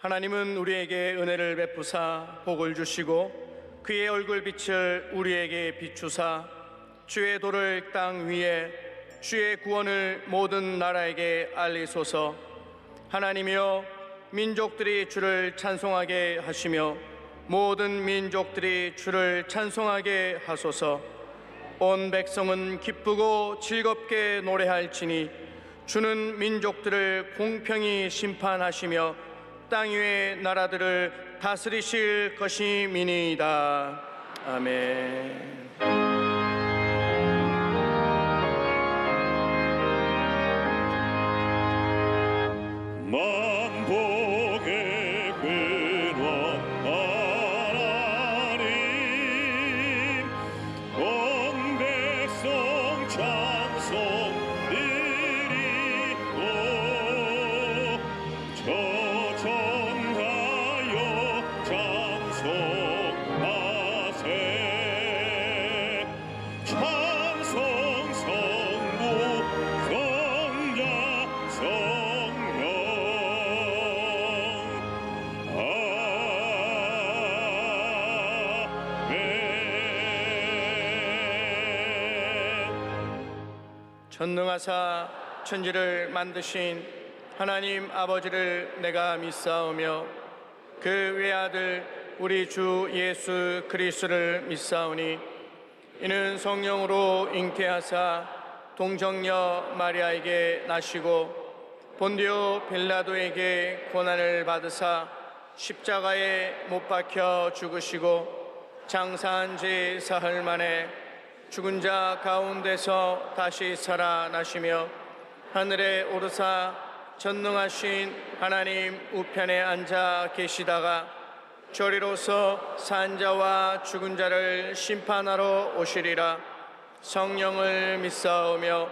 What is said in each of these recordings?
하나님은 우리에게 은혜를 베푸사 복을 주시고 그의 얼굴빛을 우리에게 비추사 주의 도를 땅 위에 주의 구원을 모든 나라에게 알리소서. 하나님이여, 민족들이 주를 찬송하게 하시며 모든 민족들이 주를 찬송하게 하소서. 온 백성은 기쁘고 즐겁게 노래할지니 주는 민족들을 공평히 심판하시며 땅 위의 나라들을 다스리실 것임이니이다. 아멘. 만복의 근원 하나님, 온 백성 찬송 드리고 저전하여 찬송하세. 찬송 성부 성자 성령 전능하사 천지를 만드신 하나님 아버지를 내가 믿사오며 그 외아들 우리 주 예수 그리스도를 믿사오니 이는 성령으로 잉태하사 동정녀 마리아에게 나시고 본디오 빌라도에게 고난을 받으사 십자가에 못 박혀 죽으시고 장사한 지 사흘 만에 죽은 자 가운데서 다시 살아나시며 하늘에 오르사 전능하신 하나님 우편에 앉아 계시다가 저리로서 산 자와 죽은 자를 심판하러 오시리라. 성령을 믿사오며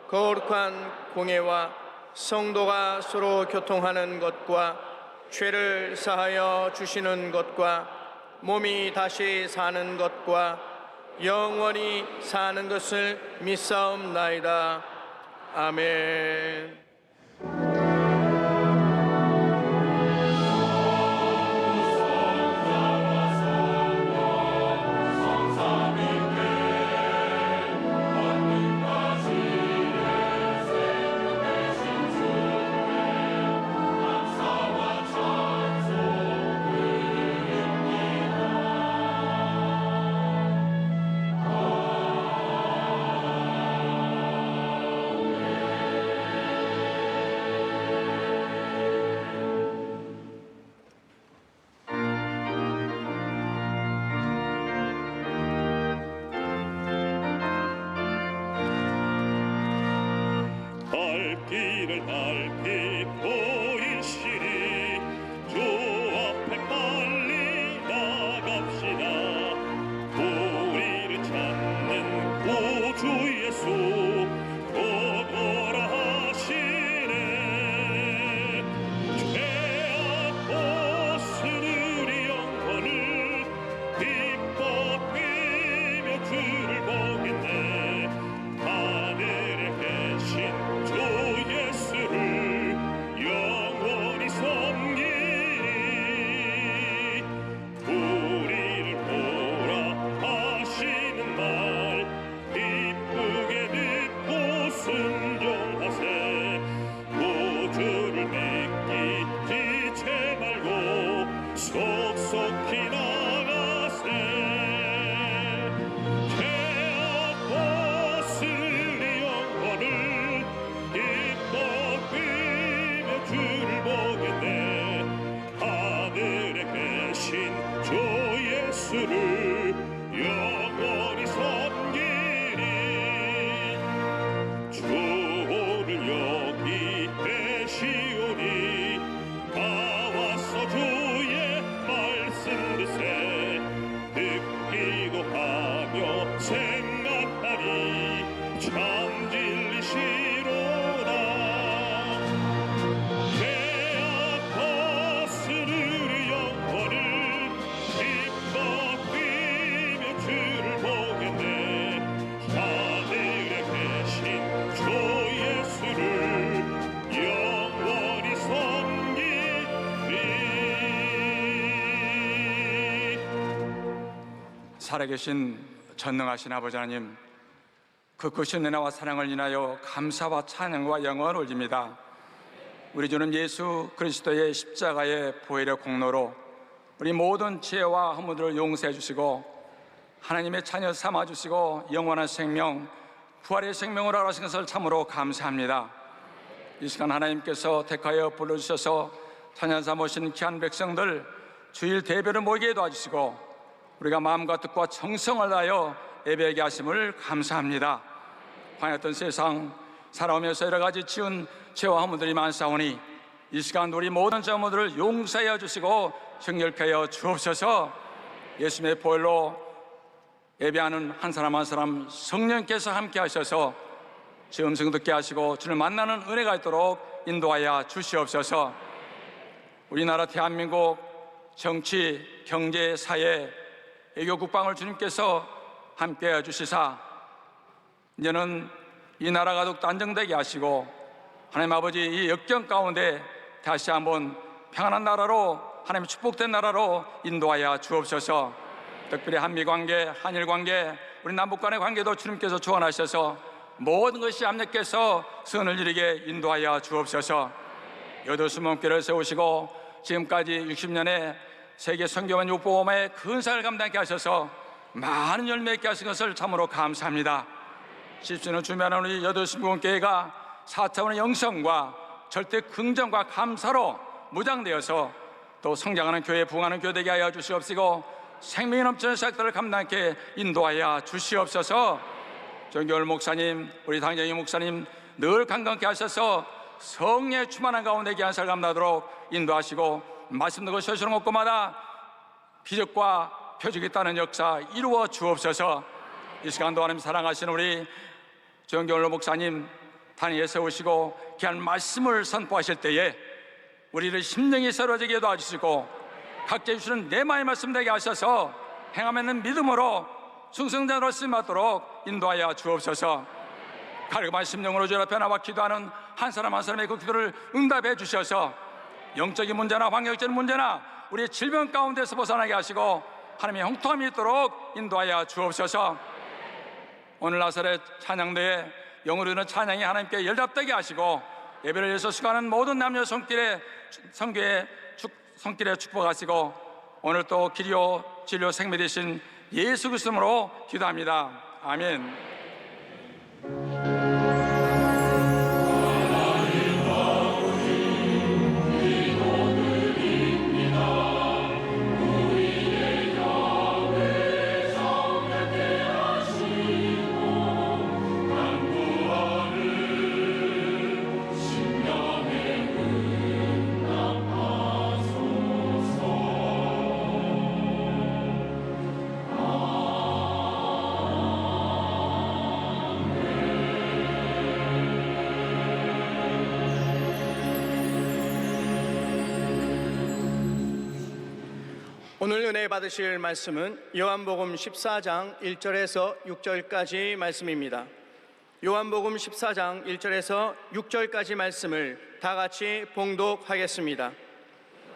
거룩한 공예와 성도가 서로 교통하는 것과 죄를 사하여 주시는 것과 몸이 다시 사는 것과 영원히 사는 것을 믿사옵나이다. 아멘. 살아계신 전능하신 아버지 하나님, 그 크신 은혜와 사랑을 인하여 감사와 찬양과 영광을 올립니다. 우리 주는 예수 그리스도의 십자가의 보혈의 공로로 우리 모든 죄와 허물들을 용서해 주시고 하나님의 자녀 삼아 주시고 영원한 생명, 부활의 생명을 알아주신 것을 참으로 감사합니다. 이 시간 하나님께서 택하여 불러주셔서 찬양 삼으신 귀한 백성들 주일 대배를 모이게 도와주시고 우리가 마음과 뜻과 정성을 다하여 예배하게 하심을 감사합니다. 광야했던 세상 살아오면서 여러 가지 지은 죄와 허물들이 많사오니 이 시간 우리 모든 죄물들을 용서하여 주시고 정결케 하여 주옵소서. 예수님의 보혈로 예배하는 한 사람 한 사람 성령께서 함께 하셔서 제 음성 듣게 하시고 주를 만나는 은혜가 있도록 인도하여 주시옵소서. 우리나라 대한민국 정치, 경제, 사회, 외교, 국방을 주님께서 함께해 주시사 이제는 이 나라가 더욱 안정되게 하시고 하나님 아버지 이 역경 가운데 다시 한번 평안한 나라로, 하나님의 축복된 나라로 인도하여 주옵소서. 특별히 한미관계, 한일관계, 우리 남북 간의 관계도 주님께서 조언하셔서 모든 것이 합력해서 선을 이루게 인도하여 주옵소서. 여도수문교를 세우시고 지금까지 60년의 세계 선교원 육보험의 큰 사역을 감당케 하셔서 많은 열매 있게 하신 것을 참으로 감사합니다. 10주년 주면한 우리 여도수문교회가 4차원의 영성과 절대 긍정과 감사로 무장되어서 또 성장하는 교회, 부흥하는 교회 되게 하여 주시옵시고 생명이 넘치는 사역들을 감당케 인도하여 주시옵소서. 정교월 목사님, 우리 당정희 목사님 늘 강건케 하셔서 성령의 충만한 가운데 귀한 사역을 감당하도록 인도하시고 말씀 듣고 쉬시는 곳마다 기적과 표적이 있다는 역사 이루어 주옵소서. 이 시간도 하나님 사랑하시는 우리 정교월 목사님 단위에 세우시고 귀한 말씀을 선포하실 때에 우리를 심령이 새로워지게 도와주시고 각자 주시는 내 마음의 말씀 되게 하셔서 행함에는 믿음으로 충성자로 쓰임받도록 인도하여 주옵소서. 갈급한 심령으로 주여 앞에 나와 기도하는 한 사람 한 사람의 그 기도를 응답해 주셔서 영적인 문제나 환경적인 문제나 우리의 질병 가운데서 벗어나게 하시고 하나님의 형통함이 있도록 인도하여 주옵소서. 오늘 나설의 찬양대에 영으로 있는 찬양이 하나님께 열답되게 하시고 예배를 위해서 수고하는 모든 남녀 손길에 손길에 축복하시고 오늘 또 기료 진료 생명 되신 예수 그리스도로 기도합니다. 아멘. 오늘 은혜 받으실 말씀은 요한복음 14장 1절에서 6절까지 말씀입니다. 요한복음 14장 1절에서 6절까지 말씀을 다 같이 봉독하겠습니다.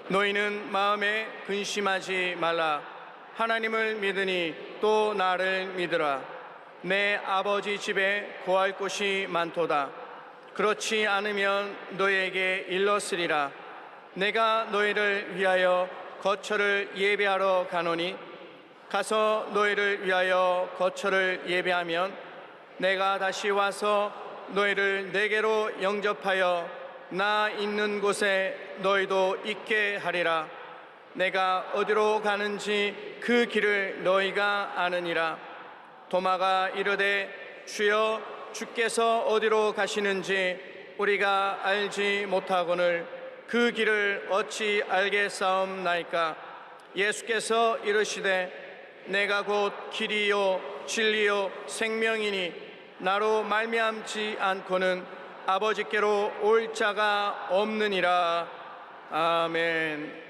너희는 마음에 근심하지 말라. 하나님을 믿으니 또 나를 믿으라. 내 아버지 집에 거할 곳이 많도다. 그렇지 않으면 너희에게 일렀으리라. 내가 너희를 위하여 거처를 예배하러 가노니 가서 너희를 위하여 거처를 예배하면 내가 다시 와서 너희를 내게로 영접하여 나 있는 곳에 너희도 있게 하리라. 내가 어디로 가는지 그 길을 너희가 아느니라. 도마가 이르되 주여 주께서 어디로 가시는지 우리가 알지 못하거늘 그 길을 어찌 알겠사옵나이까. 예수께서 이르시되 내가 곧 길이요 진리요 생명이니 나로 말미암지 않고는 아버지께로 올 자가 없느니라. 아멘.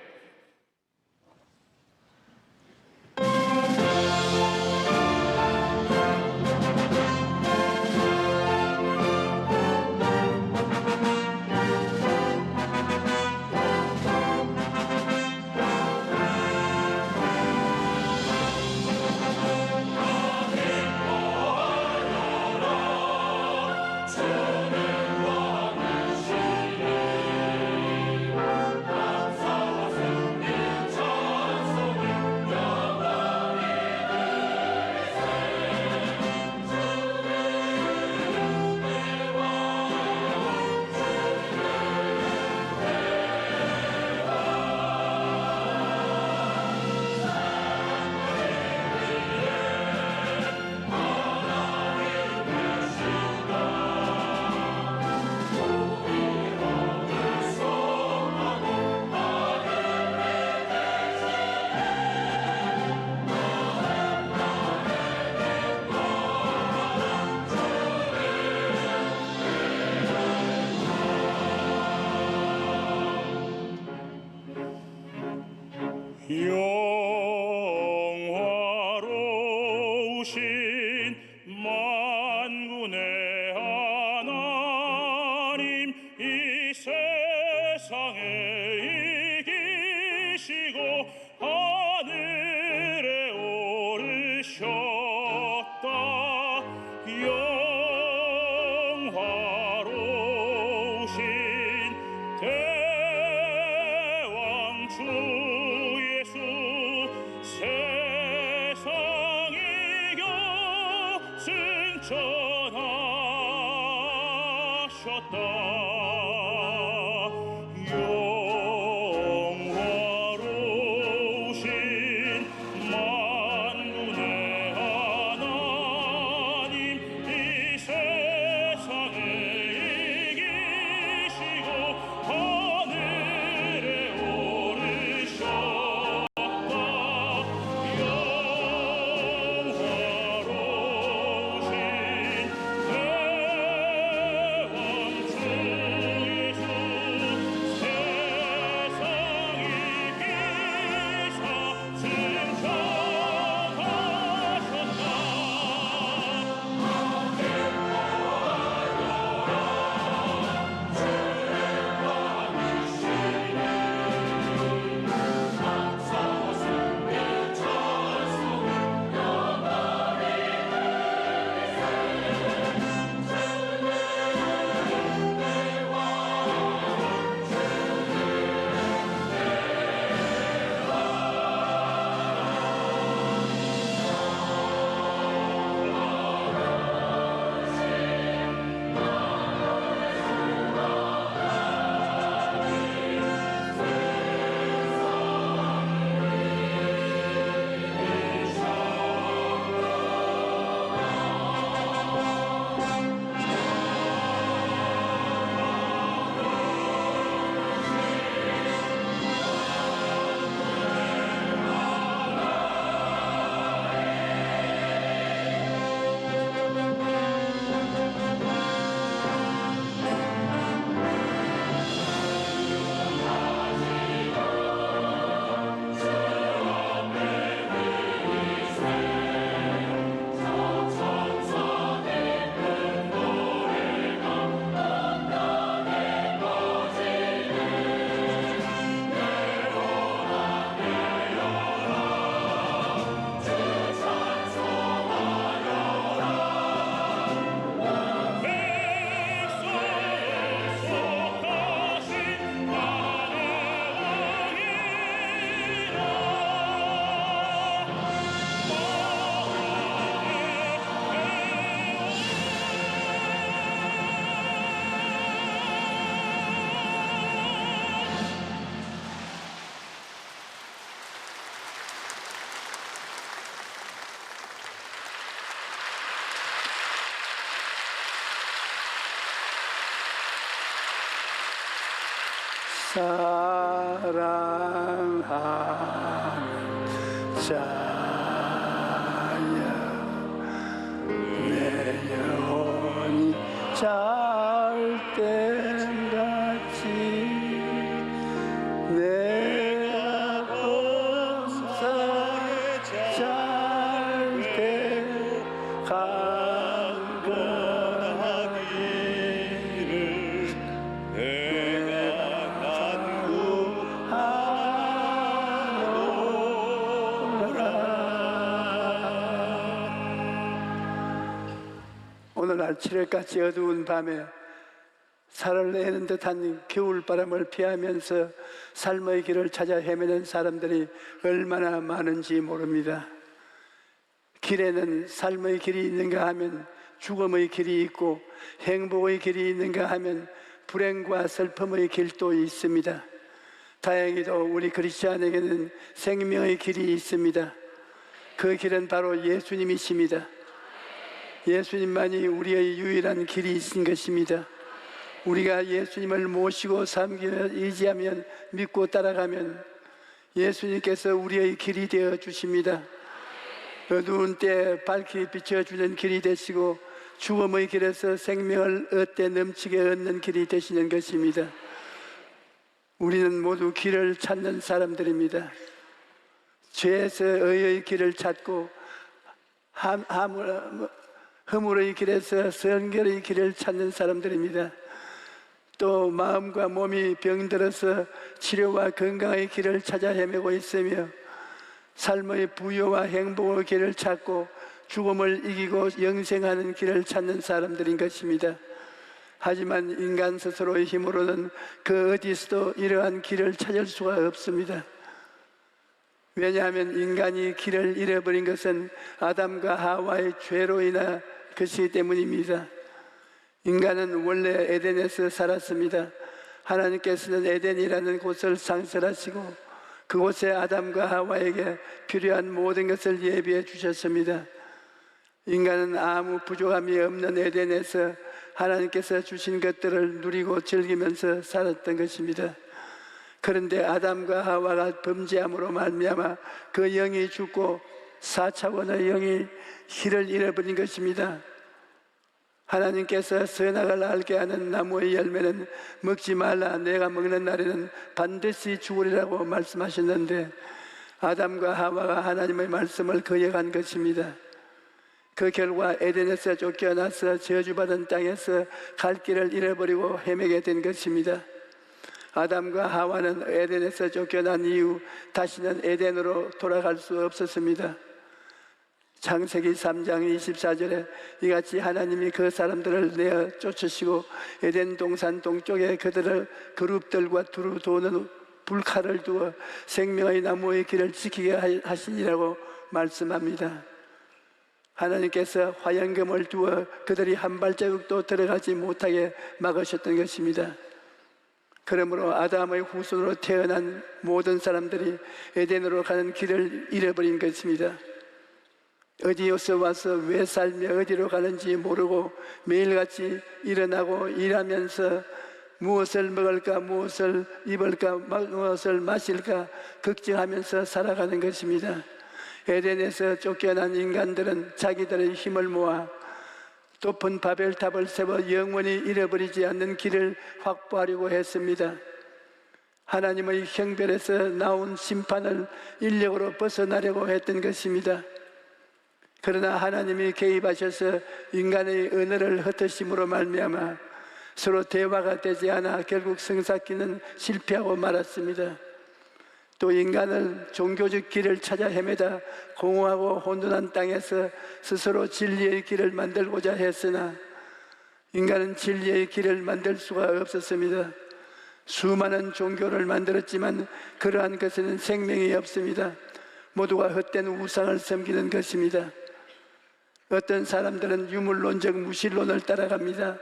영화로우신 만군의 하나님, 이 세상에 이기시고 하늘에 오르셨다. 영화로우신 대왕 주 예수, 세상 이겨 승천하셨다. 영화로우신 만군의 하나님, 이 세상에 이기시고 하늘에 오르셨다. 영화로우신 대왕 주 예수, 세상 이기사 승천하셨다. 사랑하는 자야, 내 영혼이 잘 때같이 내가 범사에 잘때 강건하기를 내가 오늘날 칠흑같이 어두운 밤에 살을 내는 듯한 겨울바람을 피하면서 삶의 길을 찾아 헤매는 사람들이 얼마나 많은지 모릅니다. 길에는 삶의 길이 있는가 하면 죽음의 길이 있고, 행복의 길이 있는가 하면 불행과 슬픔의 길도 있습니다. 다행히도 우리 그리스도인에게는 생명의 길이 있습니다. 그 길은 바로 예수님이십니다. 예수님만이 우리의 유일한 길이신 것입니다. 우리가 예수님을 모시고 섬기며 의지하면, 믿고 따라가면 예수님께서 우리의 길이 되어 주십니다. 어두운 때 밝히 비춰주는 길이 되시고, 죽음의 길에서 생명을 얻되 넘치게 얻는 길이 되시는 것입니다. 우리는 모두 길을 찾는 사람들입니다. 죄에서 의의 길을 찾고 허물의 길에서 성결의 길을 찾는 사람들입니다. 또 마음과 몸이 병들어서 치료와 건강의 길을 찾아 헤매고 있으며 삶의 부여와 행복의 길을 찾고 죽음을 이기고 영생하는 길을 찾는 사람들인 것입니다. 하지만 인간 스스로의 힘으로는 그 어디서도 이러한 길을 찾을 수가 없습니다. 왜냐하면 인간이 길을 잃어버린 것은 아담과 하와의 죄로 인한 것이기 때문입니다. 인간은 원래 에덴에서 살았습니다. 하나님께서는 에덴이라는 곳을 상설하시고 그곳에 아담과 하와에게 필요한 모든 것을 예비해 주셨습니다. 인간은 아무 부족함이 없는 에덴에서 하나님께서 주신 것들을 누리고 즐기면서 살았던 것입니다. 그런데 아담과 하와가 범죄함으로 말미암아 그 영이 죽고 4차원의 영이 길을 잃어버린 것입니다. 하나님께서 선악을 알게 하는 나무의 열매는 먹지 말라, 내가 먹는 날에는 반드시 죽으리라고 말씀하셨는데 아담과 하와가 하나님의 말씀을 거역한 것입니다. 그 결과 에덴에서 쫓겨나서 저주받은 땅에서 갈 길을 잃어버리고 헤매게 된 것입니다. 아담과 하와는 에덴에서 쫓겨난 이후 다시는 에덴으로 돌아갈 수 없었습니다. 창세기 3장 24절에 이같이 하나님이 그 사람들을 내어 쫓으시고 에덴 동산 동쪽에 그들을 그룹들과 두루 도는 불칼을 두어 생명의 나무의 길을 지키게 하시니라고 말씀합니다. 하나님께서 화염금을 두어 그들이 한 발자국도 들어가지 못하게 막으셨던 것입니다. 그러므로 아담의 후손으로 태어난 모든 사람들이 에덴으로 가는 길을 잃어버린 것입니다. 어디에서 와서 왜 살며 어디로 가는지 모르고 매일같이 일어나고 일하면서 무엇을 먹을까, 무엇을 입을까, 무엇을 마실까 걱정하면서 살아가는 것입니다. 에덴에서 쫓겨난 인간들은 자기들의 힘을 모아 높은 바벨탑을 세워 영원히 잃어버리지 않는 길을 확보하려고 했습니다. 하나님의 형벌에서 나온 심판을 인력으로 벗어나려고 했던 것입니다. 그러나 하나님이 개입하셔서 인간의 언어를 흩으심으로 말미암아 서로 대화가 되지 않아 결국 성사기는 실패하고 말았습니다. 또 인간은 종교적 길을 찾아 헤매다 공허하고 혼돈한 땅에서 스스로 진리의 길을 만들고자 했으나 인간은 진리의 길을 만들 수가 없었습니다. 수많은 종교를 만들었지만 그러한 것에는 생명이 없습니다. 모두가 헛된 우상을 섬기는 것입니다. 어떤 사람들은 유물론적 무신론을 따라갑니다.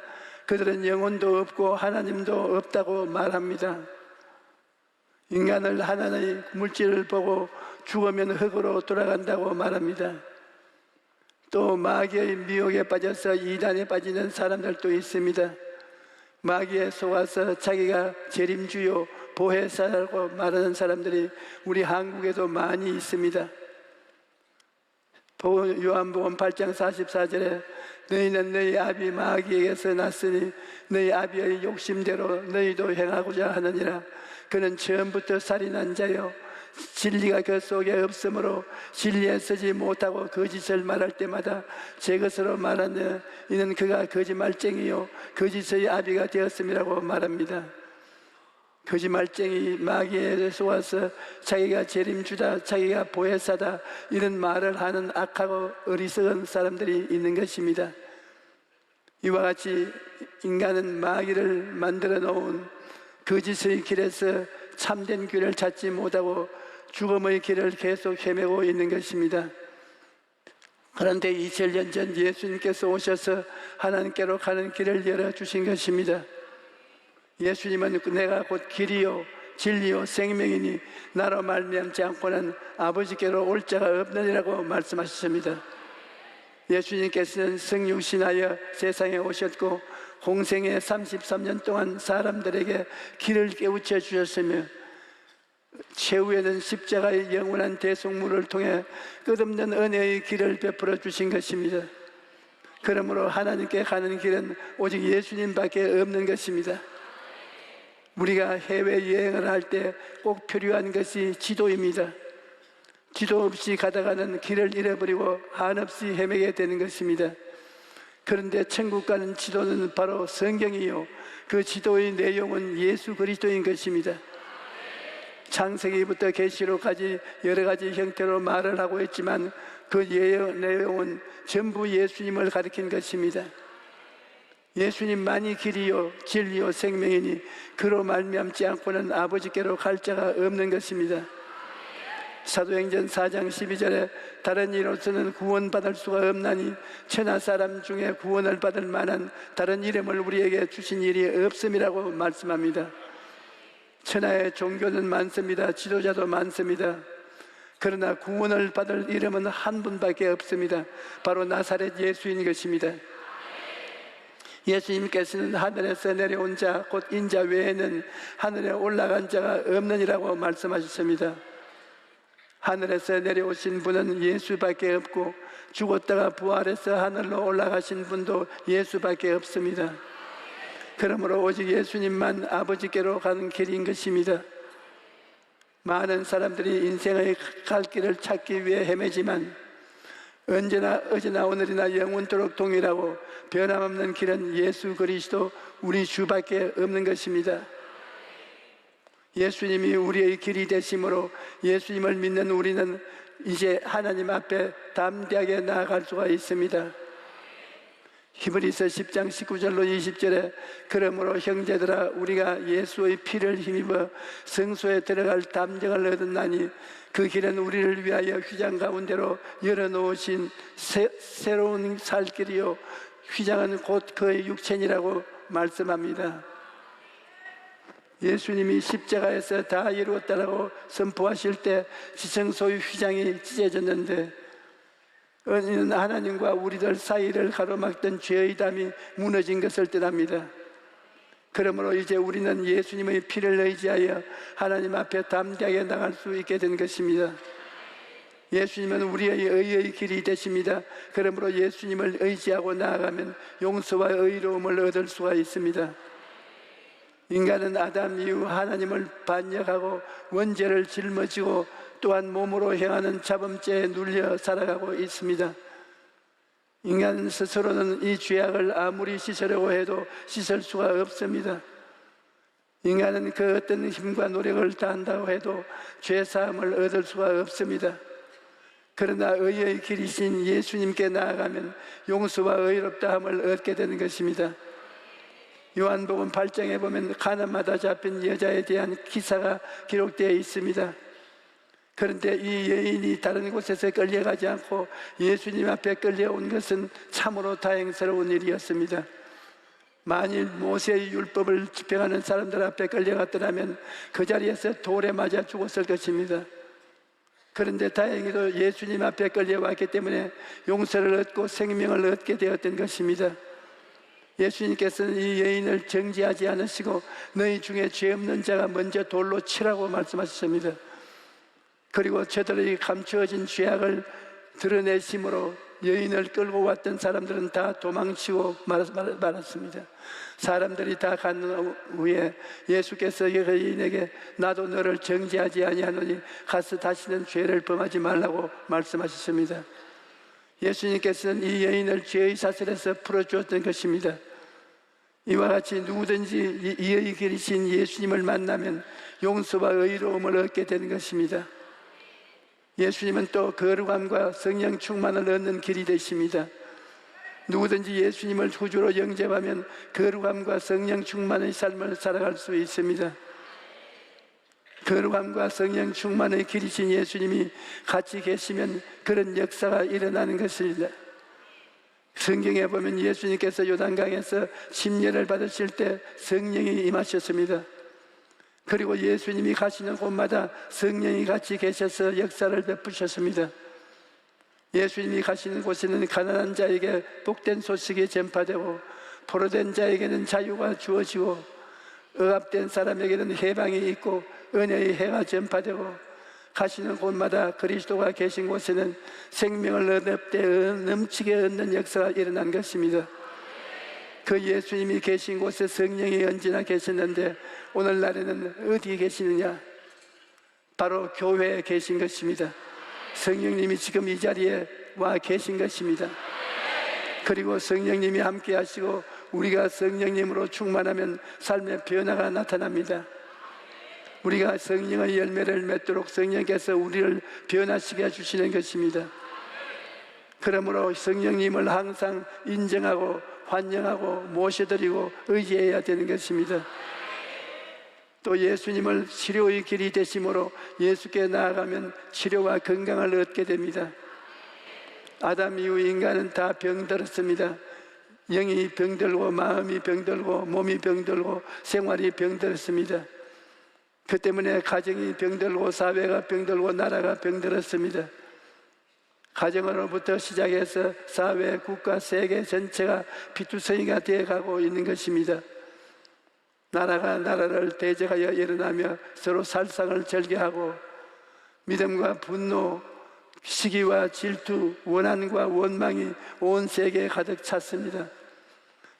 그들은 영혼도 없고 하나님도 없다고 말합니다. 인간을 하나의 물질을 보고 죽으면 흙으로 돌아간다고 말합니다. 또 마귀의 미혹에 빠져서 이단에 빠지는 사람들도 있습니다. 마귀에 속아서 자기가 재림주요 보혜사라고 말하는 사람들이 우리 한국에도 많이 있습니다. 요한복음 8장 44절에 너희는 너희 아비 마귀에게서 났으니 너희 아비의 욕심대로 너희도 행하고자 하느니라. 그는 처음부터 살인한 자요 진리가 그 속에 없으므로 진리에 서지 못하고 거짓을 말할 때마다 제 것으로 말하며 이는 그가 거짓말쟁이요 거짓의 아비가 되었음이라고 말합니다. 거짓말쟁이 마귀에 속아서 자기가 재림주다, 자기가 보혜사다 이런 말을 하는 악하고 어리석은 사람들이 있는 것입니다. 이와 같이 인간은 마귀를 만들어 놓은 거짓의 길에서 참된 길을 찾지 못하고 죽음의 길을 계속 헤매고 있는 것입니다. 그런데 2000년 전 예수님께서 오셔서 하나님께로 가는 길을 열어주신 것입니다. 예수님은 내가 곧 길이요 진리요 생명이니 나로 말미암지 않고는 아버지께로 올 자가 없느니라고 말씀하셨습니다. 예수님께서는 성육신하여 세상에 오셨고 공생애 33년 동안 사람들에게 길을 깨우쳐 주셨으며 최후에는 십자가의 영원한 대속물을 통해 끝없는 은혜의 길을 베풀어 주신 것입니다. 그러므로 하나님께 가는 길은 오직 예수님밖에 없는 것입니다. 우리가 해외여행을 할 때 꼭 필요한 것이 지도입니다. 지도 없이 가다가는 길을 잃어버리고 한없이 헤매게 되는 것입니다. 그런데 천국 가는 지도는 바로 성경이요, 그 지도의 내용은 예수 그리스도인 것입니다. 창세기부터 계시록까지 여러 가지 형태로 말을 하고 있지만 그 내용은 전부 예수님을 가리킨 것입니다. 예수님만이 길이요 진리요 생명이니 그로 말미암지 않고는 아버지께로 갈 자가 없는 것입니다. 사도행전 4장 12절에 다른 이로서는 구원받을 수가 없나니 천하 사람 중에 구원을 받을 만한 다른 이름을 우리에게 주신 일이 없음이라고 말씀합니다. 천하의 종교는 많습니다. 지도자도 많습니다. 그러나 구원을 받을 이름은 한 분밖에 없습니다. 바로 나사렛 예수인 것입니다. 예수님께서는 하늘에서 내려온 자 곧 인자 외에는 하늘에 올라간 자가 없느니라고 말씀하셨습니다. 하늘에서 내려오신 분은 예수밖에 없고 죽었다가 부활해서 하늘로 올라가신 분도 예수밖에 없습니다. 그러므로 오직 예수님만 아버지께로 가는 길인 것입니다. 많은 사람들이 인생의 갈 길을 찾기 위해 헤매지만 언제나 어제나 오늘이나 영원토록 동일하고 변함없는 길은 예수 그리스도 우리 주밖에 없는 것입니다. 예수님이 우리의 길이 되심으로 예수님을 믿는 우리는 이제 하나님 앞에 담대하게 나아갈 수가 있습니다. 히브리서 10장 19절로 20절에 그러므로 형제들아 우리가 예수의 피를 힘입어 성소에 들어갈 담력을 얻었나니 그 길은 우리를 위하여 휘장 가운데로 열어놓으신 새로운 살 길이요 휘장은 곧 그의 육체니라고 말씀합니다. 예수님이 십자가에서 다 이루었다라고 선포하실 때 지성소의 휘장이 찢어졌는데 은혜는 하나님과 우리들 사이를 가로막던 죄의 담이 무너진 것을 뜻합니다. 그러므로 이제 우리는 예수님의 피를 의지하여 하나님 앞에 담대하게 나갈 수 있게 된 것입니다. 예수님은 우리의 의의 길이 되십니다. 그러므로 예수님을 의지하고 나아가면 용서와 의로움을 얻을 수가 있습니다. 인간은 아담 이후 하나님을 반역하고 원죄를 짊어지고 또한 몸으로 행하는 자범죄에 눌려 살아가고 있습니다. 인간 스스로는 이 죄악을 아무리 씻으려고 해도 씻을 수가 없습니다. 인간은 그 어떤 힘과 노력을 다한다고 해도 죄사함을 얻을 수가 없습니다. 그러나 의의 길이신 예수님께 나아가면 용서와 의롭다함을 얻게 되는 것입니다. 요한복음 8장에 보면 가나마다 잡힌 여자에 대한 기사가 기록되어 있습니다. 그런데 이 여인이 다른 곳에서 끌려가지 않고 예수님 앞에 끌려온 것은 참으로 다행스러운 일이었습니다. 만일 모세의 율법을 집행하는 사람들 앞에 끌려갔더라면 그 자리에서 돌에 맞아 죽었을 것입니다. 그런데 다행히도 예수님 앞에 끌려왔기 때문에 용서를 얻고 생명을 얻게 되었던 것입니다. 예수님께서는 이 여인을 정죄하지 않으시고 너희 중에 죄 없는 자가 먼저 돌로 치라고 말씀하셨습니다. 그리고 저들의 감추어진 죄악을 드러내심으로 여인을 끌고 왔던 사람들은 다 도망치고 말았습니다. 사람들이 다 간 후에 예수께서 여인에게 나도 너를 정죄하지 아니하노니 가서 다시는 죄를 범하지 말라고 말씀하셨습니다. 예수님께서는 이 여인을 죄의 사슬에서 풀어주었던 것입니다. 이와 같이 누구든지 이의 길이신 예수님을 만나면 용서와 의로움을 얻게 되는 것입니다. 예수님은 또 거룩함과 성령 충만을 얻는 길이 되십니다. 누구든지 예수님을 구주로 영접하면 거룩함과 성령 충만의 삶을 살아갈 수 있습니다. 거룩함과 성령 충만의 길이신 예수님이 같이 계시면 그런 역사가 일어나는 것입니다. 성경에 보면 예수님께서 요단강에서 침례를 받으실 때 성령이 임하셨습니다. 그리고 예수님이 가시는 곳마다 성령이 같이 계셔서 역사를 베푸셨습니다. 예수님이 가시는 곳에는 가난한 자에게 복된 소식이 전파되고 포로된 자에게는 자유가 주어지고 억압된 사람에게는 해방이 있고 은혜의 해가 전파되고 가시는 곳마다 그리스도가 계신 곳에는 생명을 넘치게 얻는 역사가 일어난 것입니다. 그 예수님이 계신 곳에 성령이 언제나 계셨는데 오늘날에는 어디에 계시느냐? 바로 교회에 계신 것입니다. 성령님이 지금 이 자리에 와 계신 것입니다. 그리고 성령님이 함께 하시고 우리가 성령님으로 충만하면 삶의 변화가 나타납니다. 우리가 성령의 열매를 맺도록 성령께서 우리를 변화시켜 주시는 것입니다. 그러므로 성령님을 항상 인정하고 환영하고 모셔드리고 의지해야 되는 것입니다. 또 예수님을 치료의 길이 되심으로 예수께 나아가면 치료와 건강을 얻게 됩니다. 아담 이후 인간은 다 병들었습니다. 영이 병들고 마음이 병들고 몸이 병들고 생활이 병들었습니다. 그 때문에 가정이 병들고 사회가 병들고 나라가 병들었습니다. 가정으로부터 시작해서 사회, 국가, 세계 전체가 피투성이가 되어가고 있는 것입니다. 나라가 나라를 대적하여 일어나며 서로 살상을 절개하고 믿음과 분노, 시기와 질투, 원한과 원망이 온 세계에 가득 찼습니다.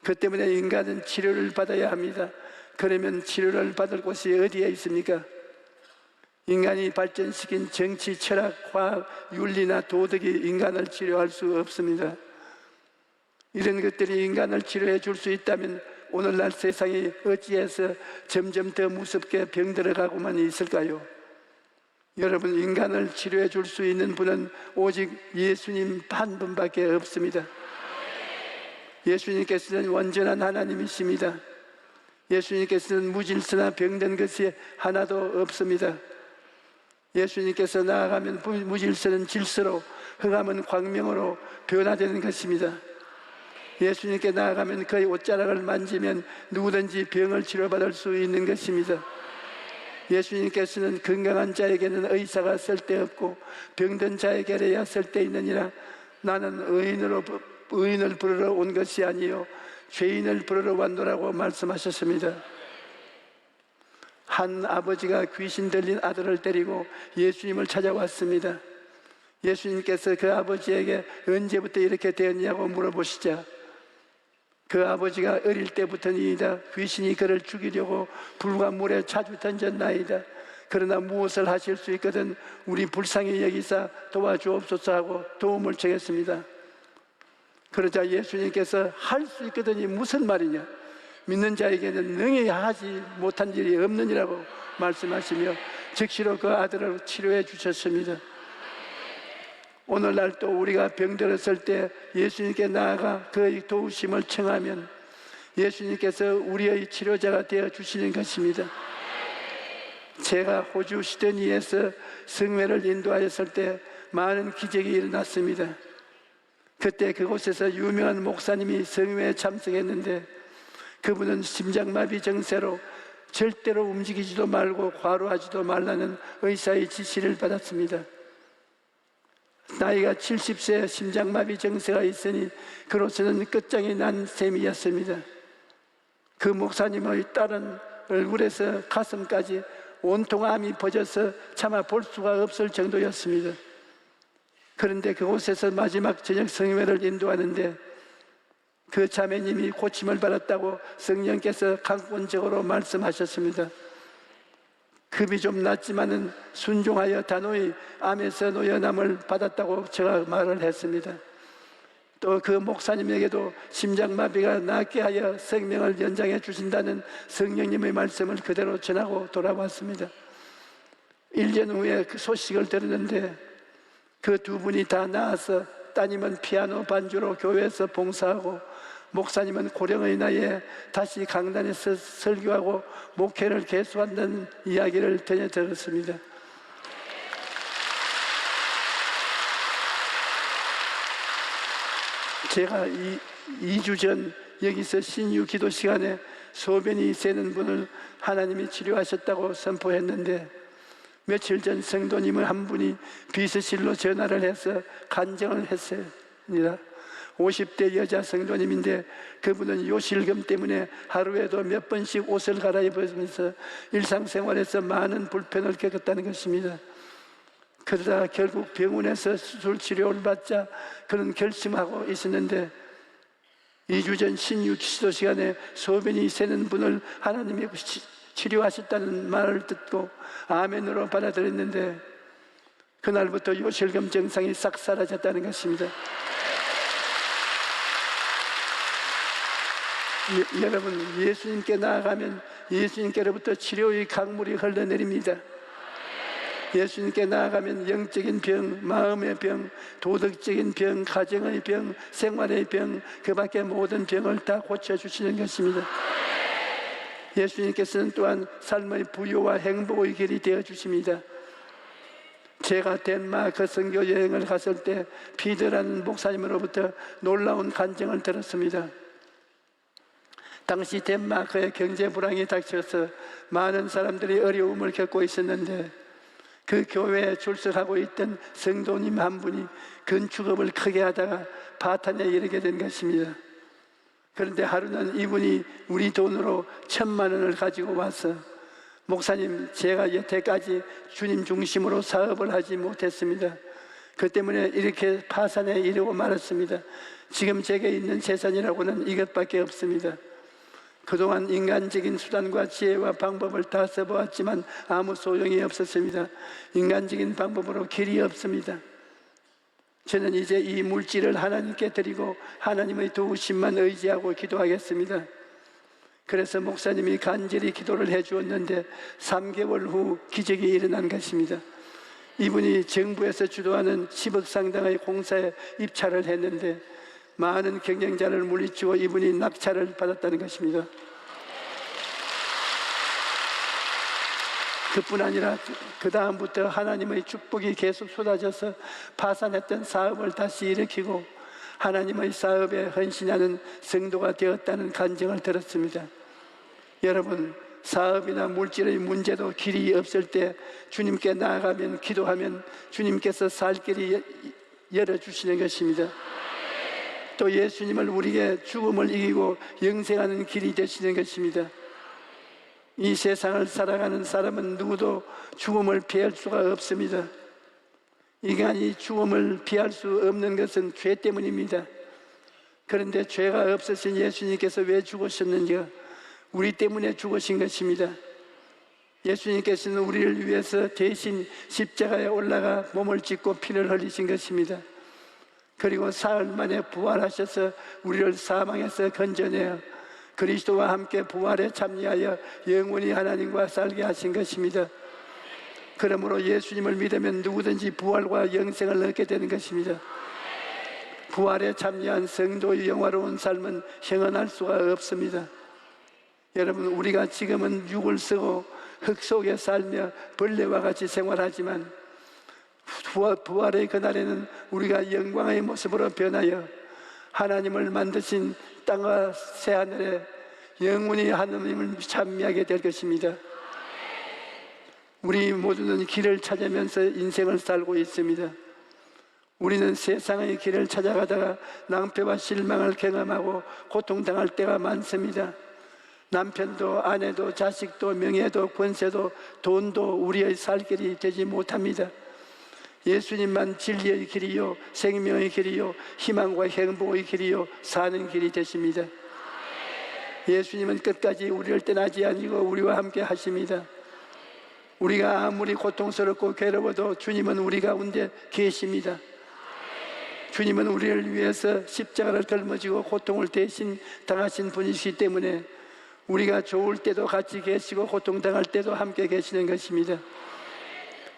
그 때문에 인간은 치료를 받아야 합니다. 그러면 치료를 받을 곳이 어디에 있습니까? 인간이 발전시킨 정치, 철학, 과학, 윤리나 도덕이 인간을 치료할 수 없습니다. 이런 것들이 인간을 치료해 줄 수 있다면 오늘날 세상이 어찌해서 점점 더 무섭게 병들어가고만 있을까요? 여러분, 인간을 치료해 줄 수 있는 분은 오직 예수님 한 분밖에 없습니다. 예수님께서는 온전한 하나님이십니다. 예수님께서는 무질서나 병든 것이 하나도 없습니다. 예수님께서 나아가면 무질서는 질서로, 흑암은 광명으로 변화되는 것입니다. 예수님께 나아가면 그의 옷자락을 만지면 누구든지 병을 치료받을 수 있는 것입니다. 예수님께서는 건강한 자에게는 의사가 쓸데없고 병든 자에게야 쓸데있느니라. 나는 의인을 부르러 온 것이 아니요 죄인을 부르러 왔노라고 말씀하셨습니다. 한 아버지가 귀신 들린 아들을 데리고 예수님을 찾아왔습니다. 예수님께서 그 아버지에게 언제부터 이렇게 되었냐고 물어보시자 그 아버지가 어릴 때부터니이다. 귀신이 그를 죽이려고 불과 물에 자주 던졌나이다. 그러나 무엇을 하실 수 있거든 우리 불쌍히 여기사 도와주옵소서 하고 도움을 청했습니다. 그러자 예수님께서 할 수 있거든이 무슨 말이냐, 믿는 자에게는 능히 하지 못한 일이 없느니라고 말씀하시며 즉시로 그 아들을 치료해 주셨습니다. 오늘날 또 우리가 병들었을 때 예수님께 나아가 그의 도우심을 청하면 예수님께서 우리의 치료자가 되어 주시는 것입니다. 제가 호주 시드니에서 성회를 인도하였을 때 많은 기적이 일어났습니다. 그때 그곳에서 유명한 목사님이 성회에 참석했는데 그분은 심장마비 증세로 절대로 움직이지도 말고 과로하지도 말라는 의사의 지시를 받았습니다. 나이가 70세 심장마비 증세가 있으니 그로서는 끝장이 난 셈이었습니다. 그 목사님의 딸은 얼굴에서 가슴까지 온통 암이 퍼져서 차마 볼 수가 없을 정도였습니다. 그런데 그곳에서 마지막 저녁 성회를 인도하는데 그 자매님이 고침을 받았다고 성령께서 강권적으로 말씀하셨습니다. 급이 좀 낮지만은 순종하여 단호히 암에서 노연함을 받았다고 제가 말을 했습니다. 또 그 목사님에게도 심장마비가 낫게 하여 생명을 연장해 주신다는 성령님의 말씀을 그대로 전하고 돌아왔습니다. 1년 후에 그 소식을 들었는데 그 두 분이 다 나아서 따님은 피아노 반주로 교회에서 봉사하고 목사님은 고령의 나이에 다시 강단에서 설교하고 목회를 계속한다는 이야기를 전해 들었습니다. 제가 2주 전 여기서 신유 기도 시간에 소변이 새는 분을 하나님이 치료하셨다고 선포했는데 며칠 전 성도님을 한 분이 비서실로 전화를 해서 간증을 했습니다. 50대 여자 성도님인데 그분은 요실금 때문에 하루에도 몇 번씩 옷을 갈아입으면서 일상생활에서 많은 불편을 겪었다는 것입니다. 그러다 결국 병원에서 수술 치료를 받자 그는 결심하고 있었는데 2주 전 신유 기도 시간에 소변이 새는 분을 하나님이 치료하셨다는 말을 듣고 아멘으로 받아들였는데 그날부터 요실금 증상이 싹 사라졌다는 것입니다. 여러분, 예수님께 나아가면 예수님께로부터 치료의 강물이 흘러내립니다. 예수님께 나아가면 영적인 병, 마음의 병, 도덕적인 병, 가정의 병, 생활의 병, 그 밖에 모든 병을 다 고쳐주시는 것입니다. 예수님께서는 또한 삶의 부요와 행복의 길이 되어주십니다. 제가 덴마크 선교 여행을 갔을 때 피더라는 목사님으로부터 놀라운 간증을 들었습니다. 당시 덴마크의 경제 불황이 닥쳐서 많은 사람들이 어려움을 겪고 있었는데 그 교회에 출석하고 있던 성도님 한 분이 건축업을 크게 하다가 파탄에 이르게 된 것입니다. 그런데 하루는 이분이 우리 돈으로 1,000만 원을 가지고 와서 목사님, 제가 여태까지 주님 중심으로 사업을 하지 못했습니다. 그 때문에 이렇게 파산에 이르고 말았습니다. 지금 제게 있는 재산이라고는 이것밖에 없습니다. 그동안 인간적인 수단과 지혜와 방법을 다 써보았지만 아무 소용이 없었습니다. 인간적인 방법으로 길이 없습니다. 저는 이제 이 물질을 하나님께 드리고 하나님의 도우심만 의지하고 기도하겠습니다. 그래서 목사님이 간절히 기도를 해주었는데 3개월 후 기적이 일어난 것입니다. 이분이 정부에서 주도하는 10억 상당의 공사에 입찰을 했는데 많은 경쟁자를 물리치고 이분이 낙찰을 받았다는 것입니다. 그뿐 아니라 그 다음부터 하나님의 축복이 계속 쏟아져서 파산했던 사업을 다시 일으키고 하나님의 사업에 헌신하는 성도가 되었다는 간증을 들었습니다. 여러분, 사업이나 물질의 문제도 길이 없을 때 주님께 나아가면, 기도하면 주님께서 살 길이 열어주시는 것입니다. 또 예수님을 우리에게 죽음을 이기고 영생하는 길이 되시는 것입니다. 이 세상을 살아가는 사람은 누구도 죽음을 피할 수가 없습니다. 인간이 죽음을 피할 수 없는 것은 죄 때문입니다. 그런데 죄가 없으신 예수님께서 왜 죽으셨는지요? 우리 때문에 죽으신 것입니다. 예수님께서는 우리를 위해서 대신 십자가에 올라가 몸을 찢고 피를 흘리신 것입니다. 그리고 사흘 만에 부활하셔서 우리를 사망에서 건져내어 그리스도와 함께 부활에 참여하여 영원히 하나님과 살게 하신 것입니다. 그러므로 예수님을 믿으면 누구든지 부활과 영생을 얻게 되는 것입니다. 부활에 참여한 성도의 영화로운 삶은 형언할 수가 없습니다. 여러분, 우리가 지금은 육을 쓰고 흙 속에 살며 벌레와 같이 생활하지만 부활의 그날에는 우리가 영광의 모습으로 변하여 하나님을 만드신 땅과 새하늘에 영원히 하나님을 찬미하게 될 것입니다. 우리 모두는 길을 찾으면서 인생을 살고 있습니다. 우리는 세상의 길을 찾아가다가 낭패와 실망을 경험하고 고통당할 때가 많습니다. 남편도 아내도 자식도 명예도 권세도 돈도 우리의 살 길이 되지 못합니다. 예수님만 진리의 길이요 생명의 길이요 희망과 행복의 길이요 사는 길이 되십니다. 예수님은 끝까지 우리를 떠나지 아니고 우리와 함께 하십니다. 우리가 아무리 고통스럽고 괴로워도 주님은 우리 가운데 계십니다. 주님은 우리를 위해서 십자가를 짊어지고 고통을 대신 당하신 분이시기 때문에 우리가 좋을 때도 같이 계시고 고통당할 때도 함께 계시는 것입니다.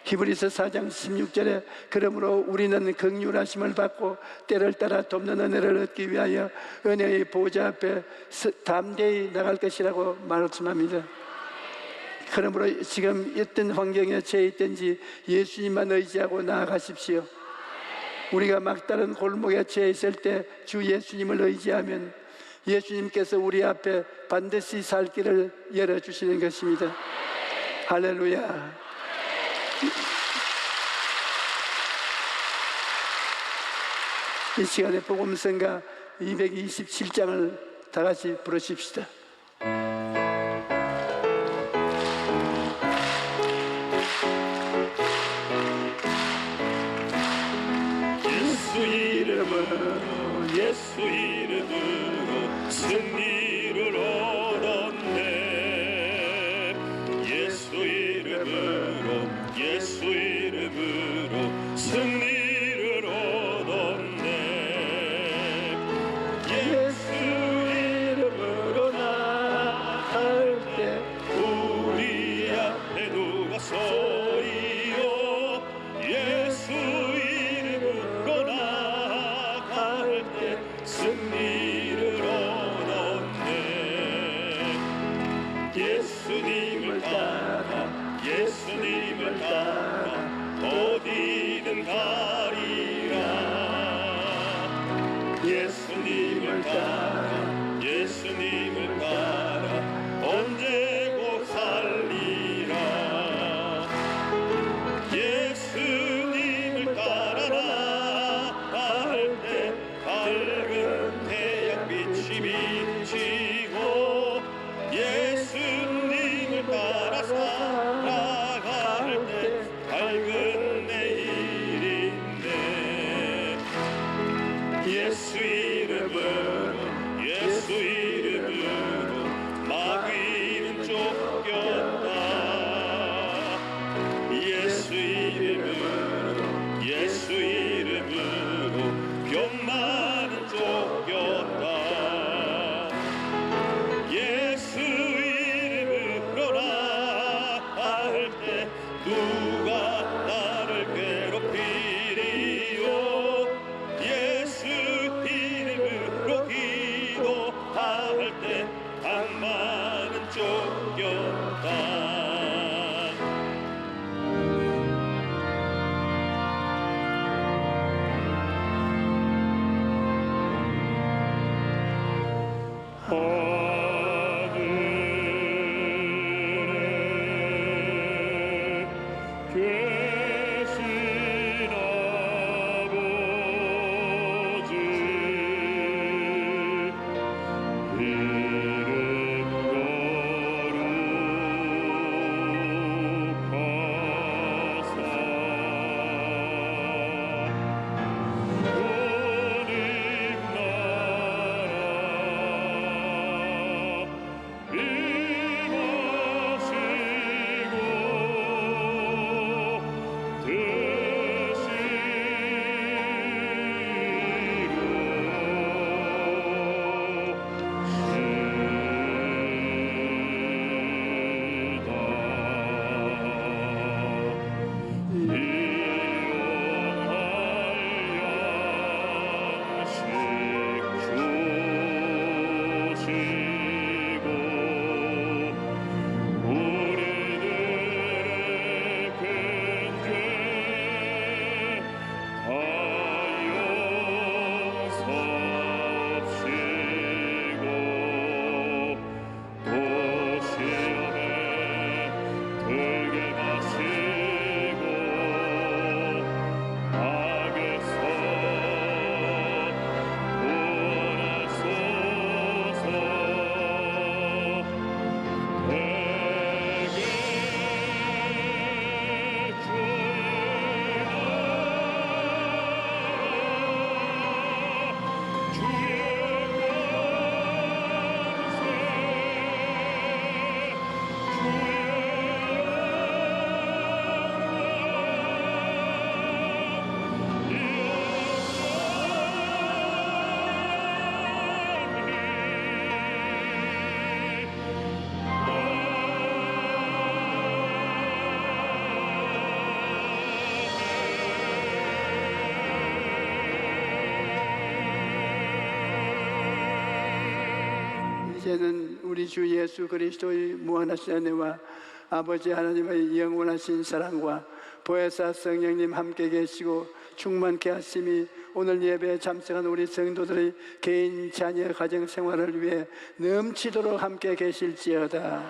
히브리서 4장 16절에 그러므로 우리는 긍휼하심을 받고 때를 따라 돕는 은혜를 얻기 위하여 은혜의 보좌 앞에 담대히 나갈 것이라고 말씀합니다. 그러므로 지금 어떤 환경에 처해 있든지 예수님만 의지하고 나아가십시오. 우리가 막다른 골목에 처해 있을 때 주 예수님을 의지하면 예수님께서 우리 앞에 반드시 살 길을 열어주시는 것입니다. 할렐루야. 이 시간에 복음성가 227장을 다 같이 부르십시다. 예수 이름으로 승리를 얻었네. 예수 이름으로 예수 이름으로 이름으로 승리를 얻었네. 예수 이름으로 나갈 때 우리 앞에 누가 서리요. 예수 이름으로 나갈 때 승리를 얻었네. 예수님을 따라 예수님을 따라 어디든 가리라. 예수님을 따라 예수님을 따라 언제고 살리라. 예수님을 따라 나갈 때 밝은 태양빛이 비치고 예수님을 따라 살아갈 때 밝은 내일인데 예수 이름으로 예수 이름으로 마귀는 쫓겼다. 예수 이름으로 예수 이름으로 병만은 쫓겼다. 예수 이름으로 나갈 때 누가 나를 괴롭히리요. 예수 이름으로 기도할 때 악마는 쫓겼다. 하늘에 계신 아버지 이름 거룩하사 주님 나라 이제는 우리 주 예수 그리스도의 무한하신 은혜와 아버지 하나님의 영원하신 사랑과 보혜사 성령님 함께 계시고 충만케 하심이 오늘 예배에 참석한 우리 성도들의 개인 자녀 가정 생활을 위해 넘치도록 함께 계실지어다.